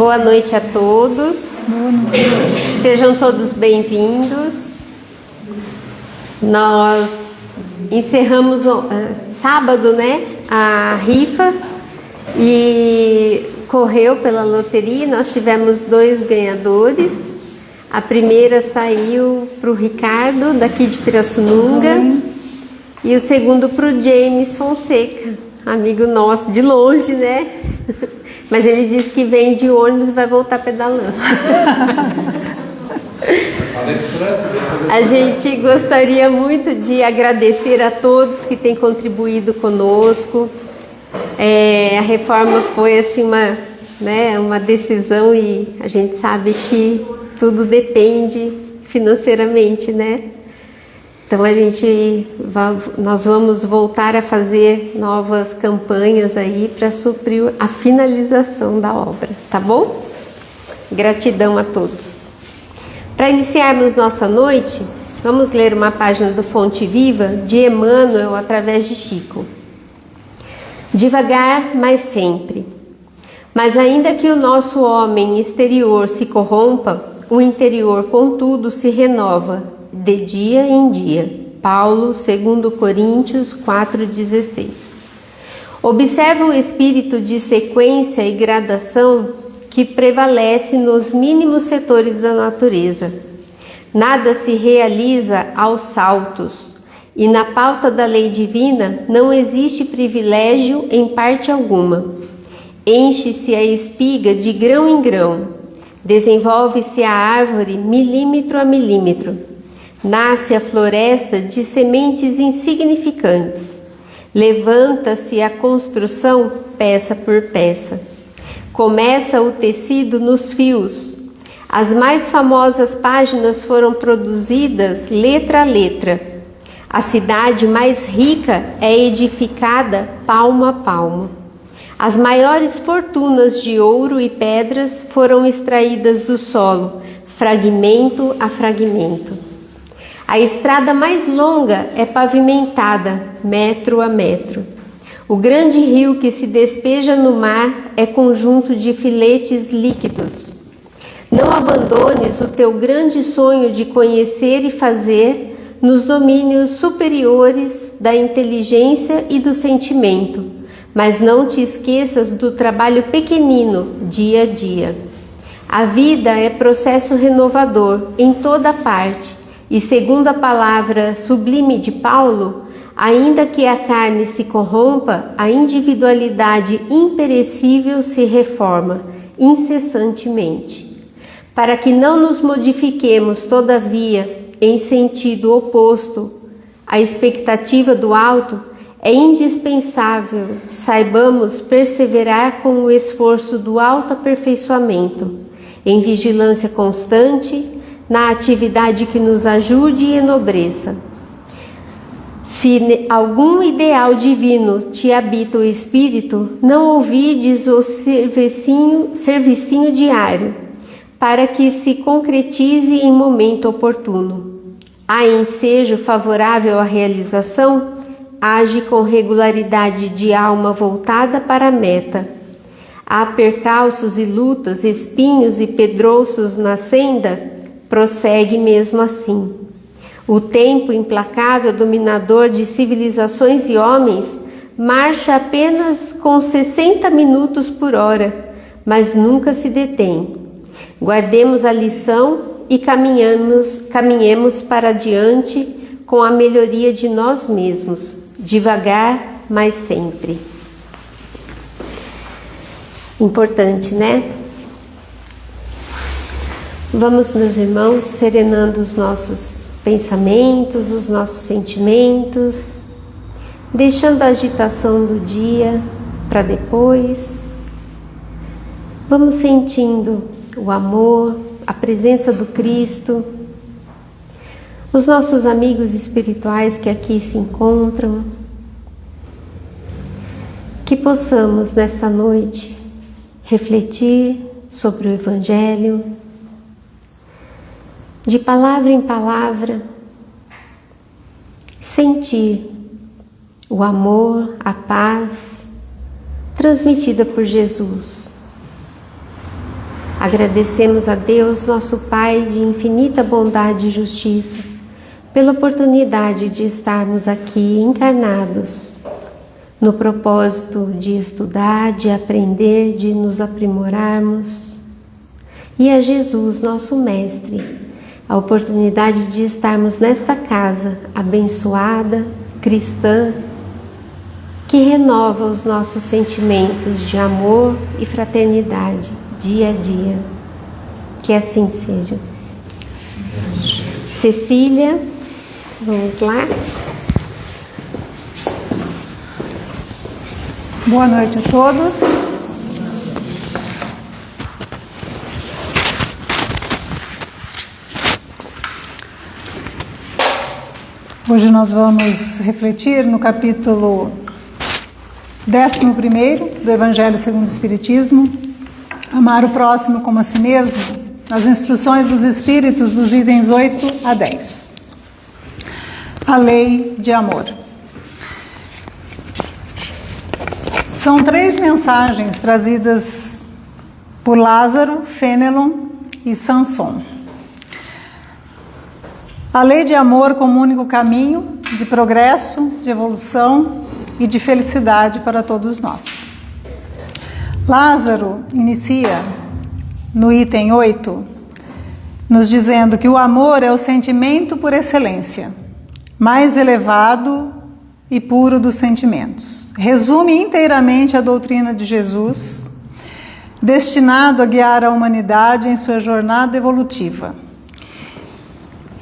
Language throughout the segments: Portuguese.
Boa noite a todos. Boa noite. Sejam todos bem-vindos. Nós encerramos sábado, a rifa e correu pela loteria. Nós tivemos 2 ganhadores. A primeira saiu para o Ricardo, daqui de Pirassununga, e o segundo para o James Fonseca, amigo nosso, de longe, Mas ele disse que vem de ônibus e vai voltar pedalando. A gente gostaria muito de agradecer a todos que têm contribuído conosco. A reforma foi assim uma decisão e a gente sabe que tudo depende financeiramente, Então nós vamos voltar a fazer novas campanhas aí para suprir a finalização da obra, tá bom? Gratidão a todos. Para iniciarmos nossa noite, vamos ler uma página do Fonte Viva de Emmanuel através de Chico. Devagar, mas sempre. Mas ainda que o nosso homem exterior se corrompa, o interior, contudo, se renova de dia em dia. Paulo, 2 Coríntios 4,16. Observa o espírito de sequência e gradação que prevalece nos mínimos setores da natureza. Nada se realiza aos saltos, e na pauta da lei divina não existe privilégio em parte alguma. Enche-se a espiga de grão em grão, desenvolve-se a árvore milímetro a milímetro. Nasce a floresta de sementes insignificantes. Levanta-se a construção peça por peça. Começa o tecido nos fios. As mais famosas páginas foram produzidas letra a letra. A cidade mais rica é edificada palmo a palmo. As maiores fortunas de ouro e pedras foram extraídas do solo, fragmento a fragmento. A estrada mais longa é pavimentada, metro a metro. O grande rio que se despeja no mar é conjunto de filetes líquidos. Não abandones o teu grande sonho de conhecer e fazer nos domínios superiores da inteligência e do sentimento, mas não te esqueças do trabalho pequenino, dia a dia. A vida é processo renovador em toda parte. E segundo a palavra sublime de Paulo, ainda que a carne se corrompa, a individualidade imperecível se reforma incessantemente. Para que não nos modifiquemos, todavia, em sentido oposto à expectativa do alto, é indispensável saibamos perseverar com o esforço do autoaperfeiçoamento, em vigilância constante, na atividade que nos ajude e enobreça. Se algum ideal divino te habita o espírito, não ouvides o servicinho diário, para que se concretize em momento oportuno. Há ensejo favorável à realização, age com regularidade de alma voltada para a meta. Há percalços e lutas, espinhos e pedrouços na senda, prossegue mesmo assim. O tempo implacável dominador de civilizações e homens marcha apenas com 60 minutos por hora, mas nunca se detém. Guardemos a lição e caminhemos para adiante com a melhoria de nós mesmos, devagar, mas sempre. Importante, Vamos, meus irmãos, serenando os nossos pensamentos, os nossos sentimentos, deixando a agitação do dia para depois. Vamos sentindo o amor, a presença do Cristo, os nossos amigos espirituais que aqui se encontram. Que possamos, nesta noite, refletir sobre o Evangelho, de palavra em palavra, sentir o amor, a paz transmitida por Jesus. Agradecemos a Deus, nosso Pai de infinita bondade e justiça, pela oportunidade de estarmos aqui encarnados, no propósito de estudar, de aprender, de nos aprimorarmos. E a Jesus, nosso Mestre, a oportunidade de estarmos nesta casa abençoada, cristã, que renova os nossos sentimentos de amor e fraternidade dia a dia. Que assim seja. Cecília, vamos lá. Boa noite a todos. Hoje nós vamos refletir no capítulo 11º do Evangelho segundo o Espiritismo, amar o próximo como a si mesmo, as instruções dos Espíritos dos itens 8 a 10. A lei de amor. São 3 mensagens trazidas por Lázaro, Fênelon e Samson. A lei de amor como único caminho de progresso, de evolução e de felicidade para todos nós. Lázaro inicia no item 8, nos dizendo que o amor é o sentimento por excelência, mais elevado e puro dos sentimentos. Resume inteiramente a doutrina de Jesus, destinado a guiar a humanidade em sua jornada evolutiva.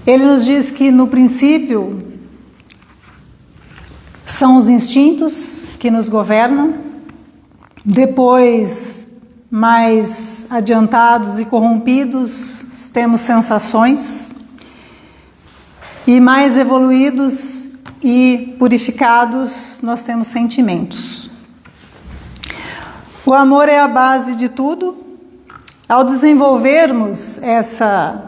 Ele nos diz que no princípio são os instintos que nos governam, depois, mais adiantados e corrompidos, temos sensações, e mais evoluídos e purificados, nós temos sentimentos. O amor é a base de tudo. Ao desenvolvermos essa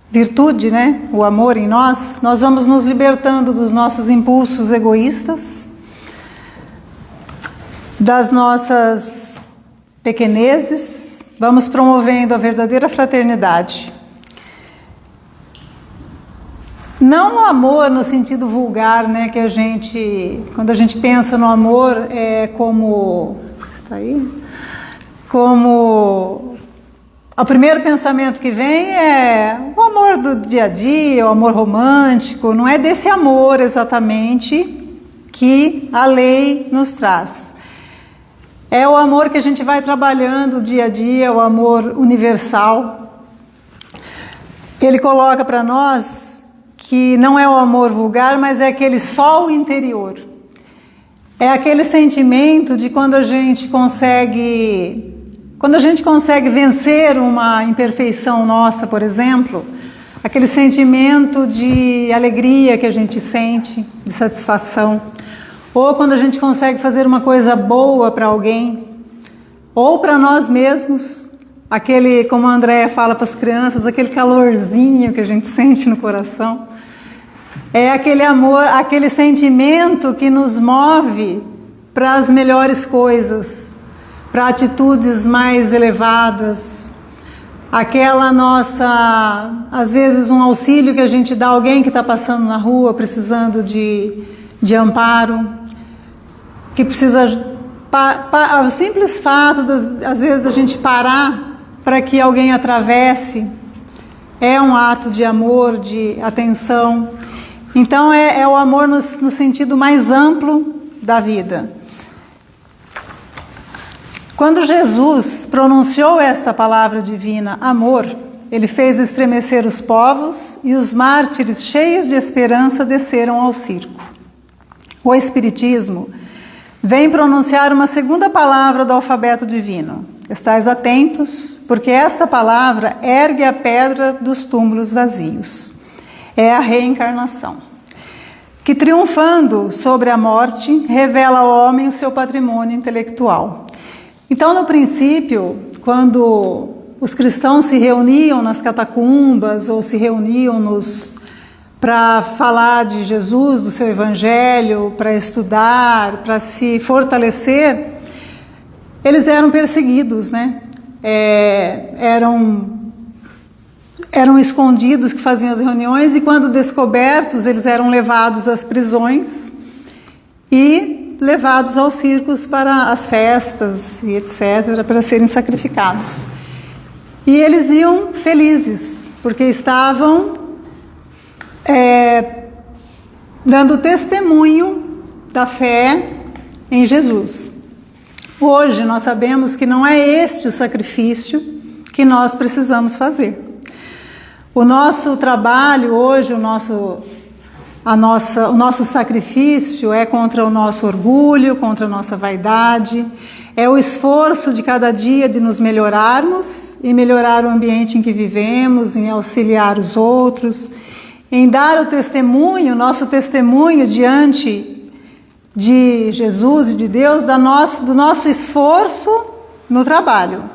virtude, o amor em nós vamos nos libertando dos nossos impulsos egoístas, das nossas pequenezes, vamos promovendo a verdadeira fraternidade. Não o amor no sentido vulgar, que quando a gente pensa no amor, é como... Você está aí? Como... O primeiro pensamento que vem é o amor do dia a dia, o amor romântico. Não é desse amor exatamente que a lei nos traz. É o amor que a gente vai trabalhando dia a dia, o amor universal. Ele coloca para nós que não é o amor vulgar, mas é aquele sol interior. É aquele sentimento de quando a gente consegue vencer uma imperfeição nossa, por exemplo, aquele sentimento de alegria que a gente sente, de satisfação, ou quando a gente consegue fazer uma coisa boa para alguém, ou para nós mesmos, aquele, como a Andréia fala para as crianças, aquele calorzinho que a gente sente no coração, é aquele amor, aquele sentimento que nos move para as melhores coisas, para atitudes mais elevadas, aquela nossa, às vezes um auxílio que a gente dá a alguém que está passando na rua, precisando de amparo, que precisa, o simples fato, às vezes, da gente parar para que alguém atravesse, é um ato de amor, de atenção. Então é o amor no sentido mais amplo da vida. Quando Jesus pronunciou esta palavra divina, amor, ele fez estremecer os povos e os mártires cheios de esperança desceram ao circo. O Espiritismo vem pronunciar uma segunda palavra do alfabeto divino. Estais atentos, porque esta palavra ergue a pedra dos túmulos vazios. É a reencarnação, que triunfando sobre a morte, revela ao homem o seu patrimônio intelectual. Então, no princípio, quando os cristãos se reuniam nas catacumbas ou se reuniam para falar de Jesus, do seu evangelho, para estudar, para se fortalecer, eles eram perseguidos, eram escondidos que faziam as reuniões, e quando descobertos eles eram levados às prisões e levados aos circos para as festas e etc., para serem sacrificados. E eles iam felizes, porque estavam dando testemunho da fé em Jesus. Hoje nós sabemos que não é este o sacrifício que nós precisamos fazer. O nosso trabalho hoje, o nosso sacrifício é contra o nosso orgulho, contra a nossa vaidade, é o esforço de cada dia de nos melhorarmos e melhorar o ambiente em que vivemos, em auxiliar os outros, em dar o testemunho, nosso testemunho diante de Jesus e de Deus, do nosso esforço no trabalho,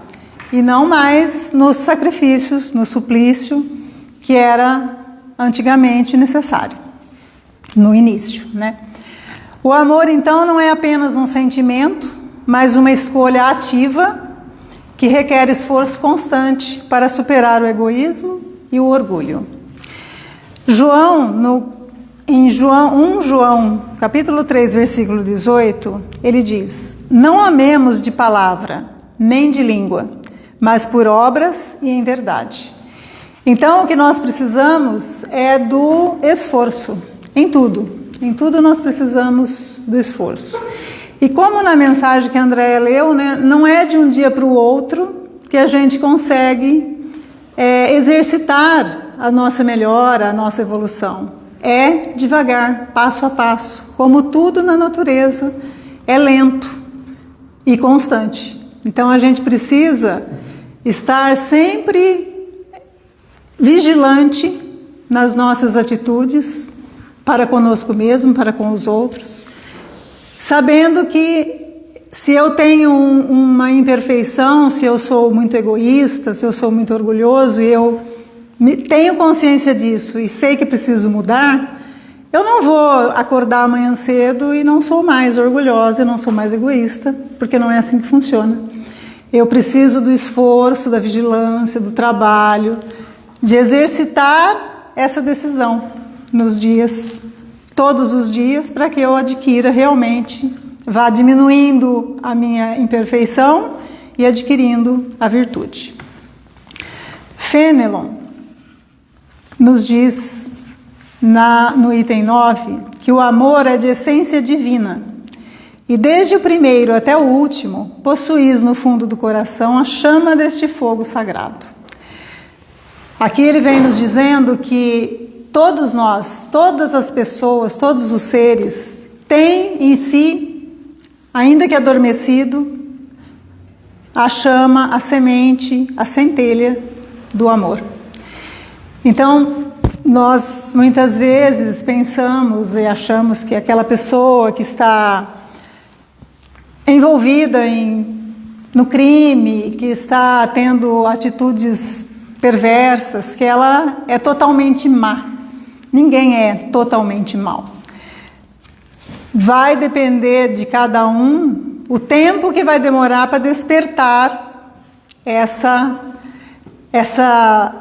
e não mais nos sacrifícios, no suplício, que era antigamente necessário, no início, né? O amor, então, não é apenas um sentimento, mas uma escolha ativa que requer esforço constante para superar o egoísmo e o orgulho. Em 1 João, capítulo 3, versículo 18, ele diz: não amemos de palavra, nem de língua, mas por obras e em verdade. Então, o que nós precisamos é do esforço, em tudo. Em tudo nós precisamos do esforço. E como na mensagem que a Andréia leu, né, não é de um dia para o outro que a gente consegue exercitar a nossa melhora, a nossa evolução. É devagar, passo a passo. Como tudo na natureza, é lento e constante. Então, a gente precisa estar sempre vigilante nas nossas atitudes, para conosco mesmo, para com os outros, sabendo que se eu tenho uma imperfeição, se eu sou muito egoísta, se eu sou muito orgulhoso, e eu tenho consciência disso e sei que preciso mudar, eu não vou acordar amanhã cedo e não sou mais orgulhosa, não sou mais egoísta, porque não é assim que funciona. Eu preciso do esforço, da vigilância, do trabalho, de exercitar essa decisão nos dias, todos os dias, para que eu adquira realmente, vá diminuindo a minha imperfeição e adquirindo a virtude. Fenelon nos diz no item 9 que o amor é de essência divina e desde o primeiro até o último possuís no fundo do coração a chama deste fogo sagrado. Aqui ele vem nos dizendo que todos nós, todas as pessoas, todos os seres têm em si, ainda que adormecido, a chama, a semente, a centelha do amor. Então, nós muitas vezes pensamos e achamos que aquela pessoa que está envolvida no crime, que está tendo atitudes perversas, que ela é totalmente má. Ninguém é totalmente mau. Vai depender de cada um o tempo que vai demorar para despertar essa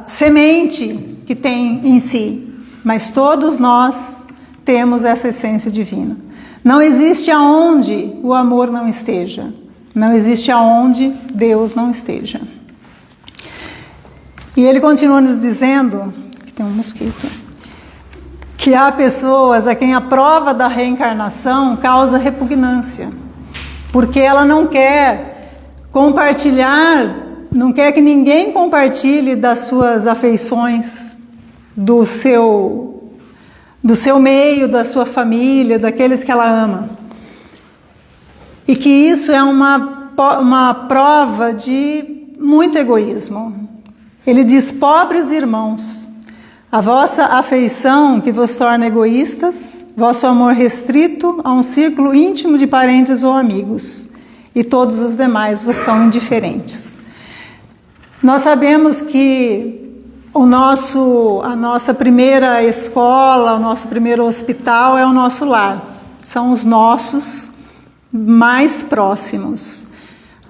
semente que tem em si. Mas todos nós temos essa essência divina. Não existe aonde o amor não esteja. Não existe aonde Deus não esteja. E ele continua nos dizendo, que tem um mosquito, que há pessoas a quem a prova da reencarnação causa repugnância, porque ela não quer compartilhar, não quer que ninguém compartilhe das suas afeições, do seu meio, da sua família, daqueles que ela ama. E que isso é uma prova de muito egoísmo. Ele diz: pobres irmãos, a vossa afeição que vos torna egoístas, vosso amor restrito a um círculo íntimo de parentes ou amigos, e todos os demais vos são indiferentes. Nós sabemos que a nossa primeira escola, o nosso primeiro hospital é o nosso lar. São os nossos mais próximos.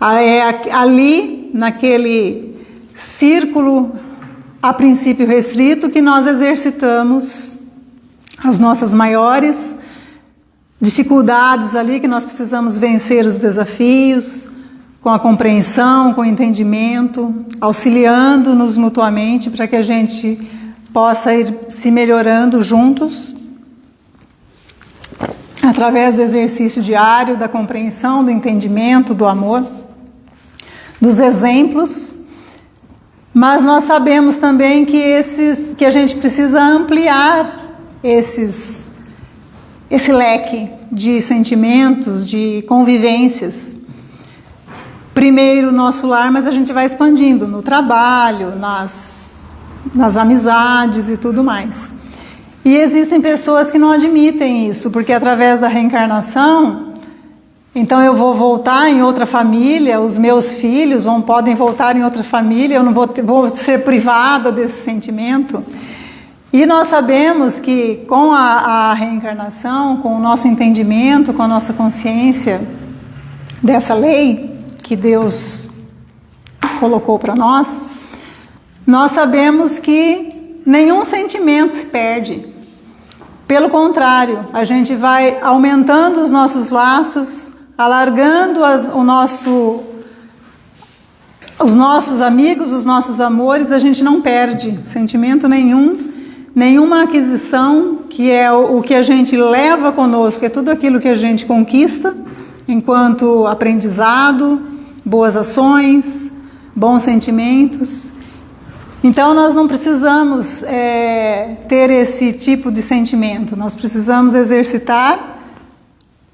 É ali, naquele círculo a princípio restrito que nós exercitamos as nossas maiores dificuldades ali, que nós precisamos vencer os desafios com a compreensão, com o entendimento, auxiliando-nos mutuamente para que a gente possa ir se melhorando juntos através do exercício diário, da compreensão, do entendimento, do amor, dos exemplos. Mas nós sabemos também que a gente precisa ampliar esse leque de sentimentos, de convivências. Primeiro o nosso lar, mas a gente vai expandindo no trabalho, nas amizades e tudo mais. E existem pessoas que não admitem isso, porque através da reencarnação, então eu vou voltar em outra família, os meus filhos podem voltar em outra família, eu não vou ser privada desse sentimento. E nós sabemos que com a reencarnação, com o nosso entendimento, com a nossa consciência dessa lei que Deus colocou para nós, nós sabemos que nenhum sentimento se perde. Pelo contrário, a gente vai aumentando os nossos laços, alargando os nossos amigos, os nossos amores, a gente não perde sentimento nenhum, nenhuma aquisição, que é o que a gente leva conosco, é tudo aquilo que a gente conquista enquanto aprendizado, boas ações, bons sentimentos. Então nós não precisamos ter esse tipo de sentimento, nós precisamos exercitar,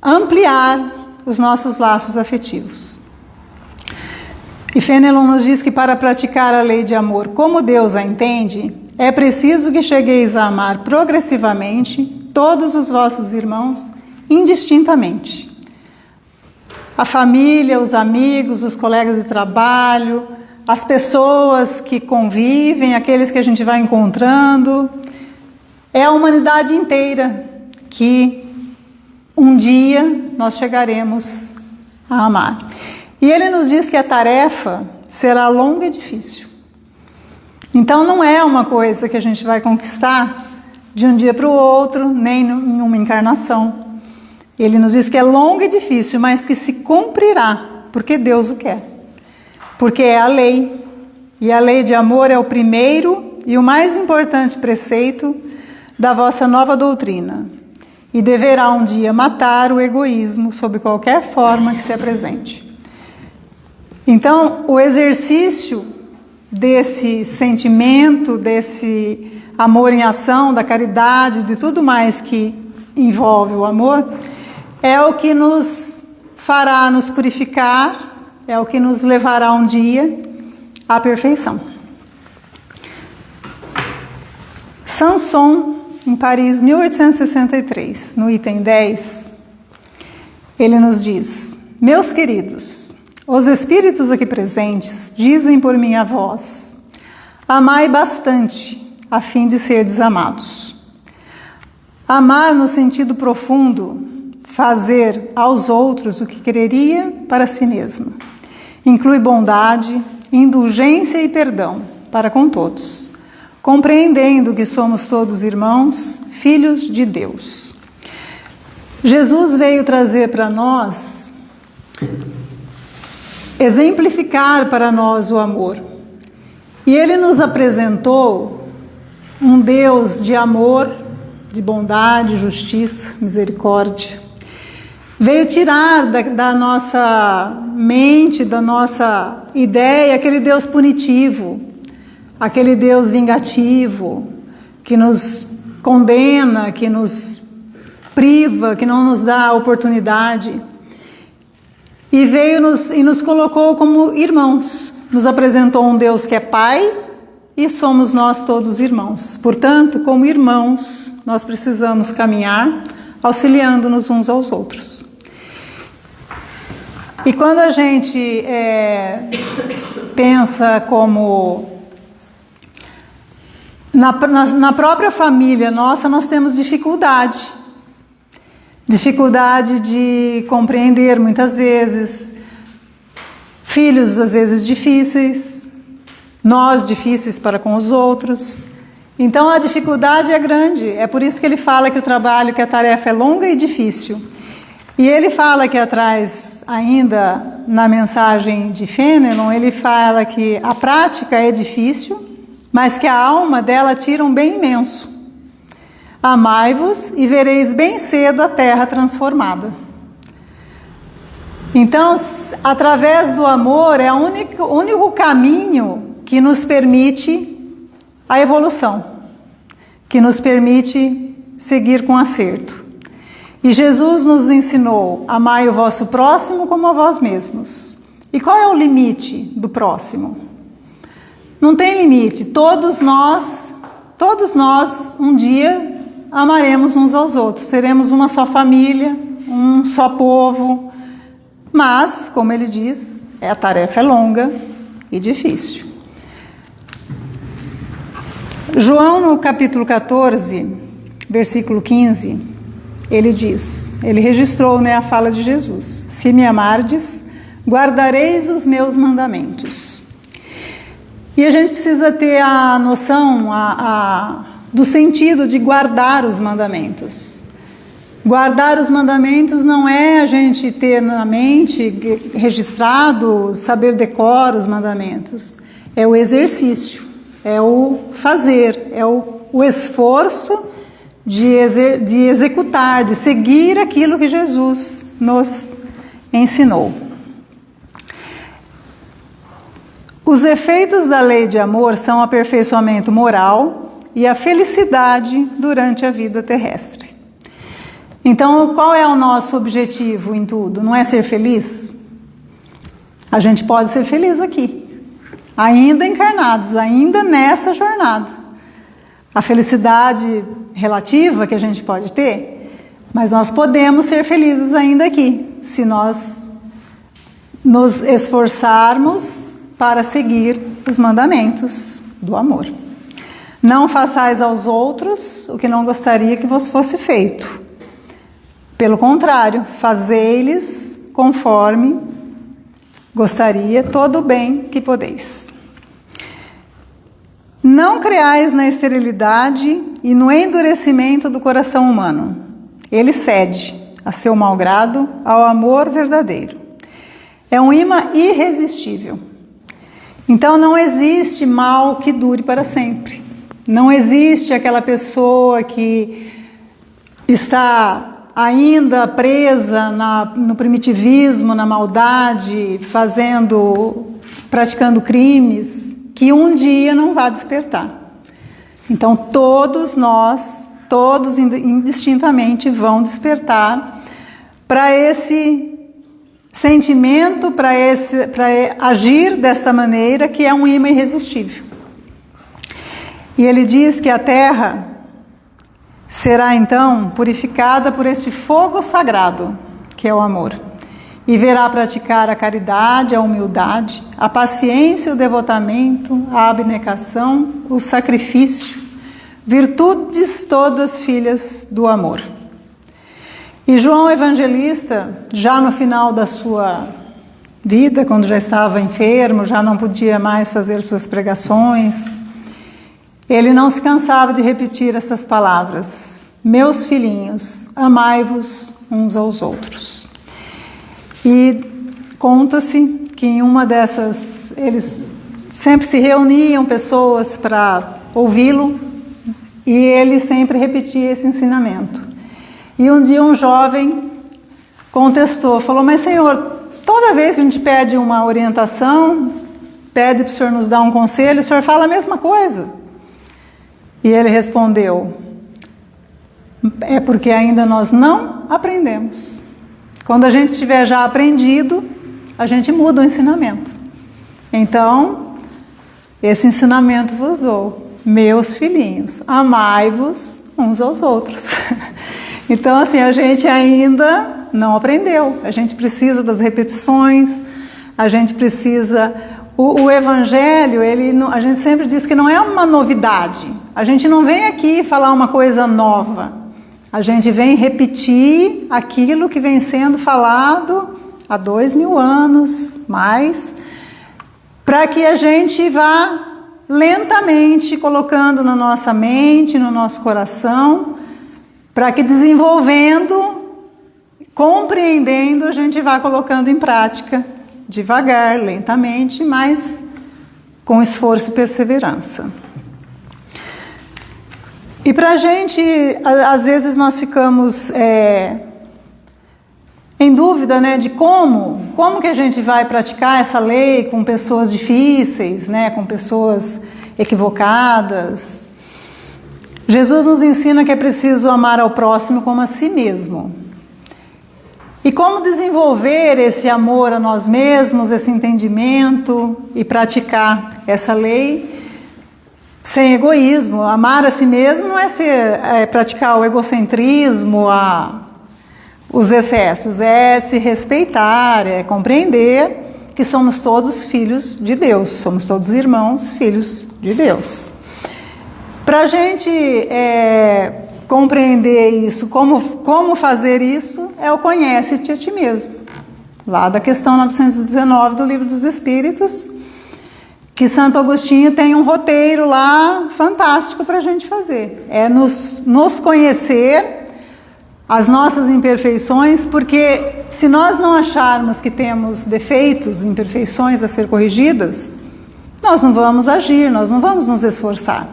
ampliar os nossos laços afetivos. E Fenelon nos diz que para praticar a lei de amor como Deus a entende, é preciso que chegueis a amar progressivamente todos os vossos irmãos indistintamente. A família, os amigos, os colegas de trabalho, as pessoas que convivem, aqueles que a gente vai encontrando, é a humanidade inteira que um dia nós chegaremos a amar. E ele nos diz que a tarefa será longa e difícil. Então não é uma coisa que a gente vai conquistar de um dia para o outro, nem em uma encarnação. Ele nos diz que é longa e difícil, mas que se cumprirá, porque Deus o quer. Porque é a lei, e a lei de amor é o primeiro e o mais importante preceito da vossa nova doutrina, e deverá um dia matar o egoísmo sob qualquer forma que se apresente. Então, o exercício desse sentimento, desse amor em ação, da caridade, de tudo mais que envolve o amor, é o que nos fará nos purificar, é o que nos levará um dia à perfeição. Sanson, em Paris, 1863, no item 10, ele nos diz: meus queridos, os espíritos aqui presentes dizem por minha voz: amai bastante, a fim de serdes amados. Amar no sentido profundo, fazer aos outros o que quereria para si mesmo. Inclui bondade, indulgência e perdão para com todos, compreendendo que somos todos irmãos, filhos de Deus. Jesus veio trazer para nós, exemplificar para nós o amor. E ele nos apresentou um Deus de amor, de bondade, justiça, misericórdia. Veio tirar da nossa mente, da nossa ideia, aquele Deus punitivo, aquele Deus vingativo, que nos condena, que nos priva, que não nos dá a oportunidade. E veio e nos colocou como irmãos. Nos apresentou um Deus que é Pai e somos nós todos irmãos. Portanto, como irmãos, nós precisamos caminhar auxiliando-nos uns aos outros. E quando a gente pensa como na própria família nossa, nós temos dificuldade de compreender muitas vezes, filhos às vezes difíceis, nós difíceis para com os outros. Então a dificuldade é grande, é por isso que ele fala que o trabalho, que a tarefa é longa e difícil. E ele fala que atrás, ainda na mensagem de Fenelon, ele fala que a prática é difícil, mas que a alma dela tira um bem imenso. Amai-vos e vereis bem cedo a terra transformada. Então, através do amor, é o único caminho que nos permite a evolução, que nos permite seguir com acerto. E Jesus nos ensinou: amai o vosso próximo como a vós mesmos. E qual é o limite do próximo? Não tem limite. Todos nós, um dia amaremos uns aos outros. Seremos uma só família, um só povo. Mas, como ele diz, a tarefa é longa e difícil. João, no capítulo 14, versículo 15, ele registrou, a fala de Jesus: se me amardes, guardareis os meus mandamentos. E a gente precisa ter a noção do sentido de guardar os mandamentos. Guardar os mandamentos não é a gente ter na mente registrado, saber decorar os mandamentos. É o exercício, é o fazer, é o esforço de executar, de seguir aquilo que Jesus nos ensinou. Os efeitos da lei de amor são o aperfeiçoamento moral e a felicidade durante a vida terrestre. Então, qual é o nosso objetivo em tudo? Não é ser feliz? A gente pode ser feliz aqui, ainda encarnados, ainda nessa jornada. A felicidade relativa que a gente pode ter, mas nós podemos ser felizes ainda aqui, se nós nos esforçarmos para seguir os mandamentos do amor. Não façais aos outros o que não gostaria que vos fosse feito. Pelo contrário, fazei-lhes conforme gostaria todo o bem que podeis. Não creais na esterilidade e no endurecimento do coração humano. Ele cede, a seu mau grado, ao amor verdadeiro. É um imã irresistível. Então não existe mal que dure para sempre. Não existe aquela pessoa que está ainda presa no primitivismo, na maldade, praticando crimes, que um dia não vai despertar. Então todos nós, todos indistintamente vão despertar para esse sentimento, para agir desta maneira, que é um imã irresistível. E ele diz que a terra será então purificada por este fogo sagrado, que é o amor, e verá praticar a caridade, a humildade, a paciência, o devotamento, a abnegação, o sacrifício, virtudes todas filhas do amor. E João Evangelista, já no final da sua vida, quando já estava enfermo, já não podia mais fazer suas pregações, ele não se cansava de repetir essas palavras: meus filhinhos, amai-vos uns aos outros. E conta-se que em uma dessas, eles sempre se reuniam pessoas para ouvi-lo, e ele sempre repetia esse ensinamento. E um dia um jovem contestou, falou: mas Senhor, toda vez que a gente pede uma orientação, pede para o Senhor nos dar um conselho, o Senhor fala a mesma coisa. E ele respondeu: é porque ainda nós não aprendemos. Quando a gente tiver já aprendido, a gente muda o ensinamento. Então, esse ensinamento vos dou, meus filhinhos, amai-vos uns aos outros. Então, assim, a gente ainda não aprendeu. A gente precisa das repetições, a gente precisa... O Evangelho, a gente sempre diz que não é uma novidade. A gente não vem aqui falar uma coisa nova. A gente vem repetir aquilo que vem sendo falado há 2000 anos, mais, para que a gente vá lentamente colocando na nossa mente, no nosso coração, para que desenvolvendo, compreendendo, a gente vá colocando em prática, devagar, lentamente, mas com esforço e perseverança. E para a gente, às vezes nós ficamos em dúvida, né, de como que a gente vai praticar essa lei com pessoas difíceis, né, com pessoas equivocadas. Jesus nos ensina que é preciso amar ao próximo como a si mesmo. E como desenvolver esse amor a nós mesmos, esse entendimento e praticar essa lei sem egoísmo. Amar a si mesmo não é praticar o egocentrismo, os excessos, é se respeitar, é compreender que somos todos filhos de Deus, somos todos irmãos, filhos de Deus. Para a gente compreender isso, como fazer isso, é o conhece-te a ti mesmo. Lá da questão 919 do Livro dos Espíritos, que Santo Agostinho tem um roteiro lá fantástico para a gente fazer. É nos conhecer as nossas imperfeições, porque se nós não acharmos que temos defeitos, imperfeições a ser corrigidas, nós não vamos agir, nós não vamos nos esforçar.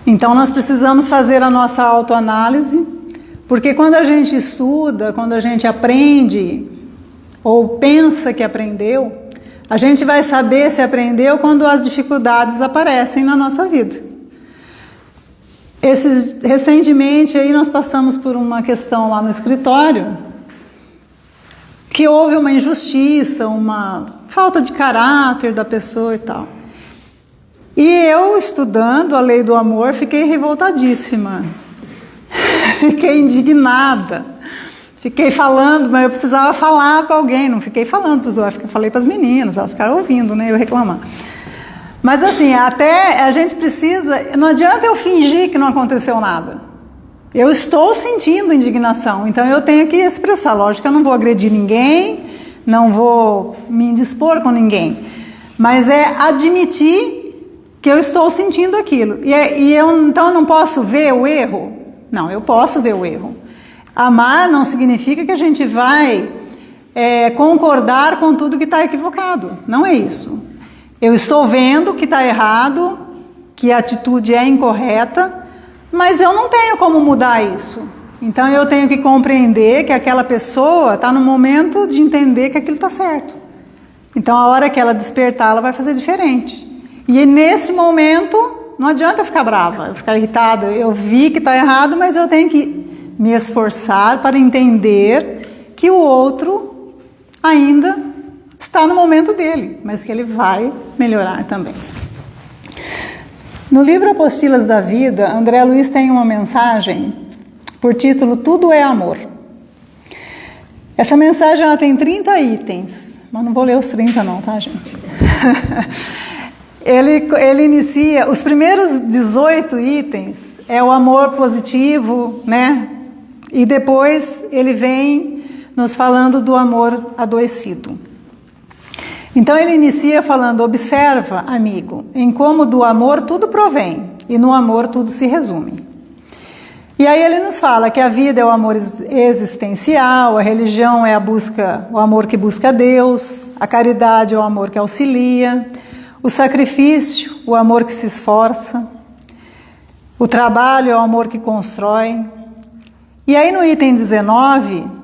Então nós precisamos fazer a nossa autoanálise, porque quando a gente estuda, quando a gente aprende, ou pensa que aprendeu, a gente vai saber se aprendeu quando as dificuldades aparecem na nossa vida. Recentemente aí nós passamos por uma questão lá no escritório, que houve uma injustiça, uma falta de caráter da pessoa e tal. E eu, estudando a lei do amor, fiquei revoltadíssima, fiquei indignada, fiquei falando, mas eu precisava falar para alguém, não fiquei falando para os outros, falei para as meninas, elas ficaram ouvindo, né, eu reclamar. Mas assim, até a gente precisa, não adianta eu fingir que não aconteceu nada. Eu estou sentindo indignação, então eu tenho que expressar. Lógico que eu não vou agredir ninguém, não vou me indispor com ninguém, mas é admitir que eu estou sentindo aquilo. Então eu não posso ver o erro? Não, eu posso ver o erro. Amar não significa que a gente vai concordar com tudo que está equivocado. Não é isso. Eu estou vendo que está errado, que a atitude é incorreta, mas eu não tenho como mudar isso. Então eu tenho que compreender que aquela pessoa está no momento de entender que aquilo está certo. Então a hora que ela despertar, ela vai fazer diferente. E nesse momento, não adianta eu ficar brava, eu ficar irritada. Eu vi que está errado, mas eu tenho que me esforçar para entender que o outro ainda está no momento dele, mas que ele vai melhorar também. No livro Apostilas da Vida, André Luiz tem uma mensagem por título Tudo é Amor. Essa mensagem ela tem 30 itens, mas não vou ler os 30 não, tá, gente? Ele inicia, os primeiros 18 itens é o amor positivo, né? E depois ele vem nos falando do amor adoecido. Então ele inicia falando, observa, amigo, em como do amor tudo provém, e no amor tudo se resume. E aí ele nos fala que a vida é o amor existencial, a religião é o amor que busca Deus, a caridade é o amor que auxilia, o sacrifício, o amor que se esforça, o trabalho é o amor que constrói. E aí no item 19,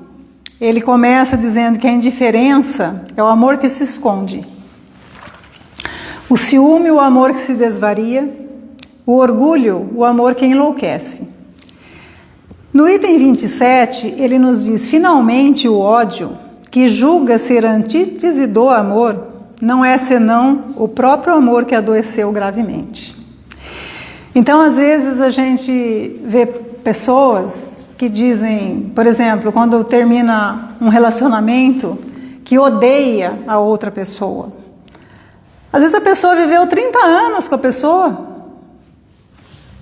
ele começa dizendo que a indiferença é o amor que se esconde, o ciúme, o amor que se desvaria, o orgulho, o amor que enlouquece. No item 27, ele nos diz, finalmente o ódio, que julga ser antítese do amor, não é senão o próprio amor que adoeceu gravemente. Então, às vezes, a gente vê pessoas que dizem, por exemplo, quando termina um relacionamento, que odeia a outra pessoa. Às vezes a pessoa viveu 30 anos com a pessoa,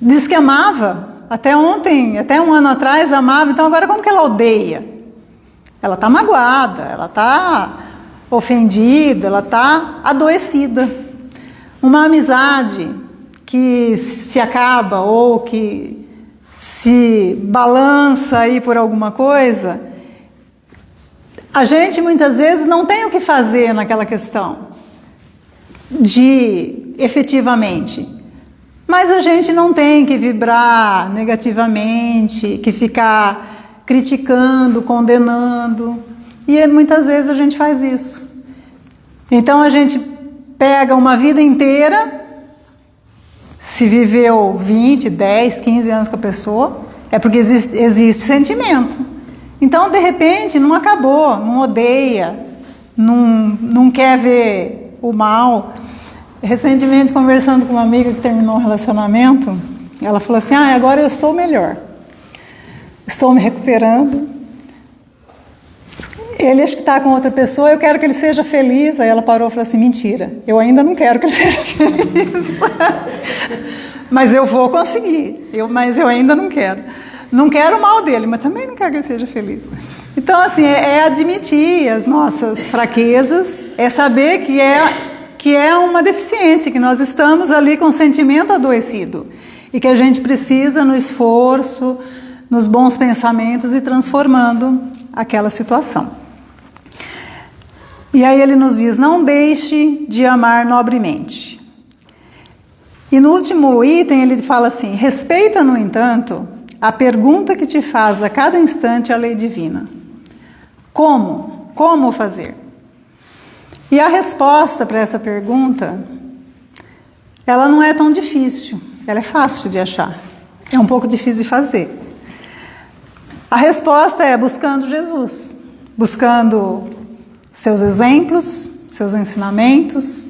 diz que amava, até ontem, até um ano atrás amava, então agora como que ela odeia? Ela está magoada, ela está ofendida, ela está adoecida. Uma amizade que se acaba ou que se balança aí por alguma coisa, a gente muitas vezes não tem o que fazer naquela questão de efetivamente, mas a gente não tem que vibrar negativamente, que ficar criticando, condenando, e muitas vezes a gente faz isso. Então a gente pega uma vida inteira, se viveu 20, 10, 15 anos com a pessoa, é porque existe sentimento. Então, de repente, não acabou, não odeia, não quer ver o mal. Recentemente, conversando com uma amiga que terminou um relacionamento, ela falou assim, agora eu estou melhor. Estou me recuperando. Ele acho que está com outra pessoa, eu quero que ele seja feliz. Aí ela parou e falou assim, mentira, eu ainda não quero que ele seja feliz. Mas eu vou conseguir, mas eu ainda não quero. Não quero o mal dele, mas também não quero que ele seja feliz. Então, assim, é admitir as nossas fraquezas, é saber que é uma deficiência, que nós estamos ali com o sentimento adoecido e que a gente precisa, no esforço, nos bons pensamentos, ir transformando aquela situação. E aí ele nos diz, não deixe de amar nobremente. E no último item ele fala assim, respeita, no entanto, a pergunta que te faz a cada instante a lei divina. Como? Como fazer? E a resposta para essa pergunta, ela não é tão difícil, ela é fácil de achar, é um pouco difícil de fazer. A resposta é buscando Jesus, buscando seus exemplos, seus ensinamentos.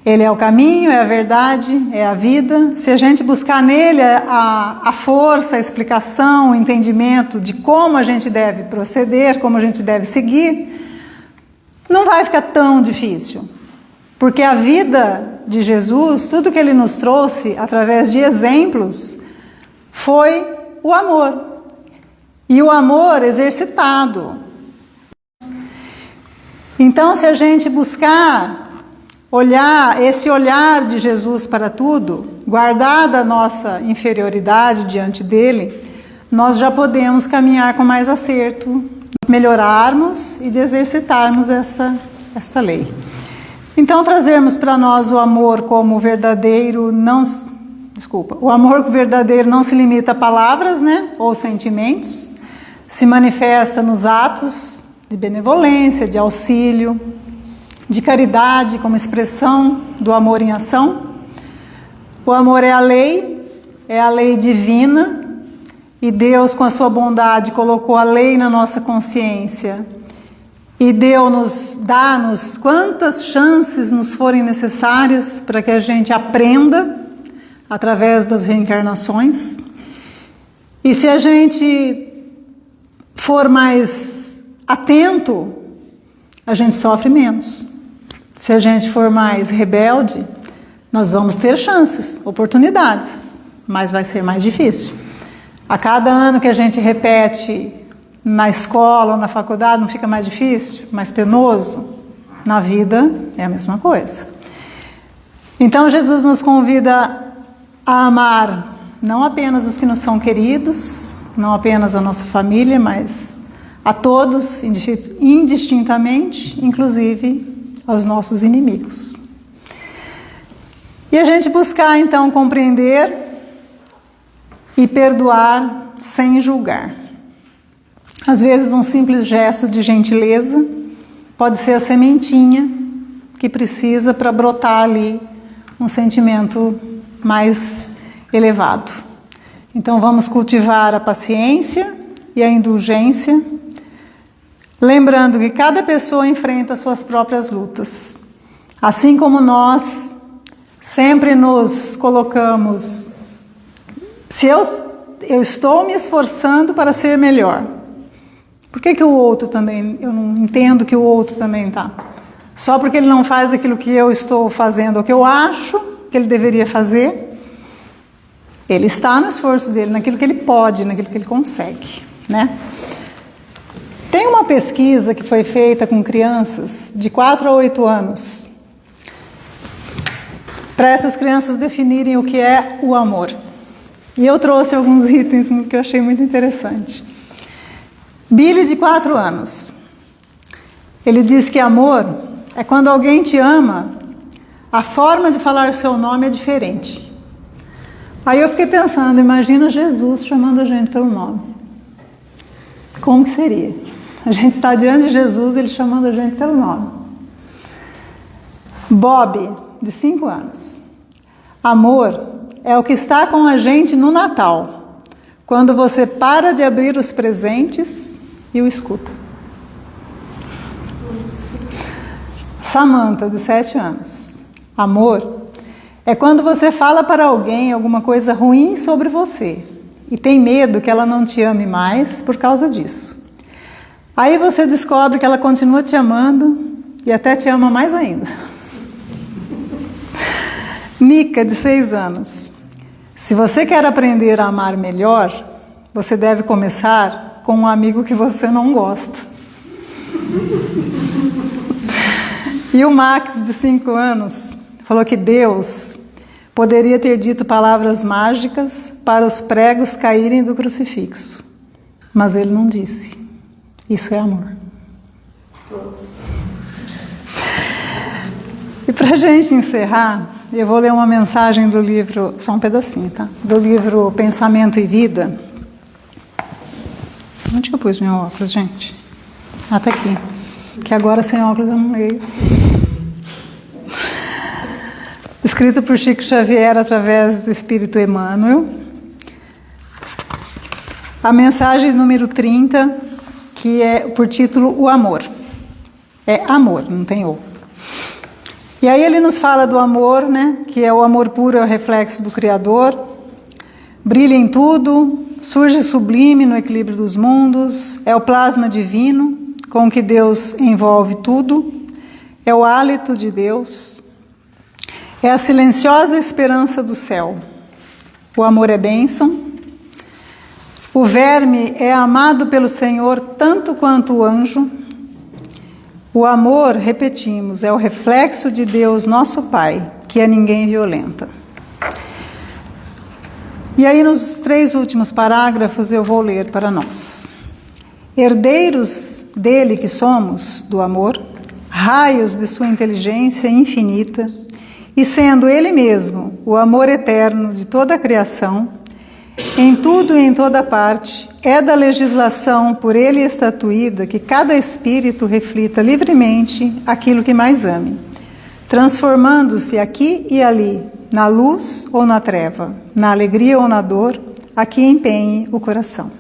Ele é o caminho, é a verdade, é a vida. Se a gente buscar nele a força, a explicação, o entendimento de como a gente deve proceder, como a gente deve seguir, não vai ficar tão difícil. Porque a vida de Jesus, tudo que ele nos trouxe através de exemplos, foi o amor. E o amor exercitado. Então, se a gente buscar esse olhar de Jesus para tudo, guardada a nossa inferioridade diante dele, nós já podemos caminhar com mais acerto, melhorarmos e de exercitarmos essa lei. Então, trazermos para nós o amor como verdadeiro, o amor verdadeiro não se limita a palavras, ou sentimentos, se manifesta nos atos de benevolência, de auxílio, de caridade como expressão do amor em ação. O amor é a lei divina, e Deus, com a sua bondade, colocou a lei na nossa consciência e dá-nos quantas chances nos forem necessárias para que a gente aprenda através das reencarnações. E se a gente for mais atento, a gente sofre menos. Se a gente for mais rebelde, nós vamos ter chances, oportunidades, mas vai ser mais difícil. A cada ano que a gente repete na escola ou na faculdade, não fica mais difícil, mais penoso? Na vida é a mesma coisa. Então Jesus nos convida a amar não apenas os que nos são queridos, não apenas a nossa família, mas a todos indistintamente, inclusive aos nossos inimigos. E a gente buscar então compreender e perdoar sem julgar. Às vezes um simples gesto de gentileza pode ser a sementinha que precisa para brotar ali um sentimento mais elevado. Então vamos cultivar a paciência e a indulgência, lembrando que cada pessoa enfrenta suas próprias lutas. Assim como nós sempre nos colocamos, se eu estou me esforçando para ser melhor, por que o outro também, eu não entendo que o outro também está? Só porque ele não faz aquilo que eu estou fazendo, ou que eu acho que ele deveria fazer, ele está no esforço dele, naquilo que ele pode, naquilo que ele consegue, Tem uma pesquisa que foi feita com crianças de 4 a 8 anos, para essas crianças definirem o que é o amor. E eu trouxe alguns itens que eu achei muito interessante. Billy, de 4 anos, ele diz que amor é quando alguém te ama, a forma de falar o seu nome é diferente. Aí eu fiquei pensando, imagina Jesus chamando a gente pelo nome. Como que seria? A gente está diante de Jesus, ele chamando a gente pelo nome. Bob, de 5 anos. Amor é o que está com a gente no Natal, quando você para de abrir os presentes e o escuta. Samantha, de 7 anos. Amor é quando você fala para alguém alguma coisa ruim sobre você e tem medo que ela não te ame mais por causa disso. Aí você descobre que ela continua te amando e até te ama mais ainda. Nica, de 6 anos. Se você quer aprender a amar melhor, você deve começar com um amigo que você não gosta. E o Max, de 5 anos, falou que Deus poderia ter dito palavras mágicas para os pregos caírem do crucifixo, mas ele não disse. Isso é amor. E para a gente encerrar, eu vou ler uma mensagem do livro, só um pedacinho, tá? Do livro Pensamento e Vida. Onde que eu pus meu óculos, gente? Ah, tá aqui. Que agora sem óculos eu não leio. Escrito por Chico Xavier através do Espírito Emmanuel. A mensagem número 30, que é por título O Amor. É amor, não tem o. E aí ele nos fala do amor, né? Que é o amor puro, é o reflexo do Criador. Brilha em tudo, surge sublime no equilíbrio dos mundos, é o plasma divino com que Deus envolve tudo, é o hálito de Deus, é a silenciosa esperança do céu. O amor é bênção. O verme é amado pelo Senhor tanto quanto o anjo. O amor, repetimos, é o reflexo de Deus, nosso Pai, que a ninguém violenta. E aí, nos 3 últimos parágrafos, eu vou ler para nós. Herdeiros dele que somos, do amor, raios de sua inteligência infinita, e sendo ele mesmo o amor eterno de toda a criação, em tudo e em toda parte, é da legislação por ele estatuída que cada espírito reflita livremente aquilo que mais ame, transformando-se aqui e ali, na luz ou na treva, na alegria ou na dor, a que empenhe o coração.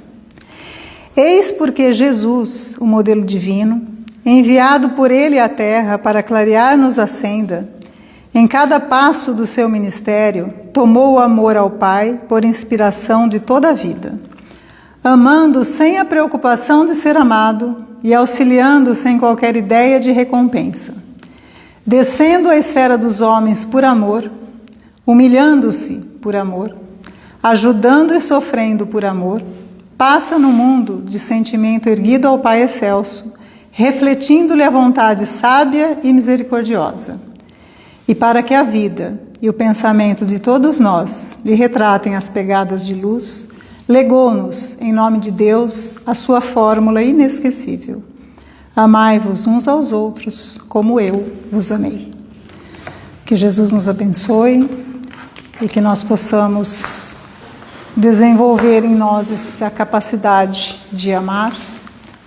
Eis porque Jesus, o modelo divino, enviado por ele à terra para clarear-nos a senda, em cada passo do seu ministério, tomou o amor ao Pai por inspiração de toda a vida, amando sem a preocupação de ser amado e auxiliando sem qualquer ideia de recompensa, descendo à esfera dos homens por amor, humilhando-se por amor, ajudando e sofrendo por amor, passa no mundo de sentimento erguido ao Pai excelso, refletindo-lhe a vontade sábia e misericordiosa. E para que a vida e o pensamento de todos nós lhe retratem as pegadas de luz, legou-nos, em nome de Deus, a sua fórmula inesquecível. Amai-vos uns aos outros, como eu vos amei. Que Jesus nos abençoe e que nós possamos desenvolver em nós essa capacidade de amar,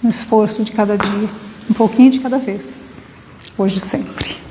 no esforço de cada dia, um pouquinho de cada vez, hoje e sempre.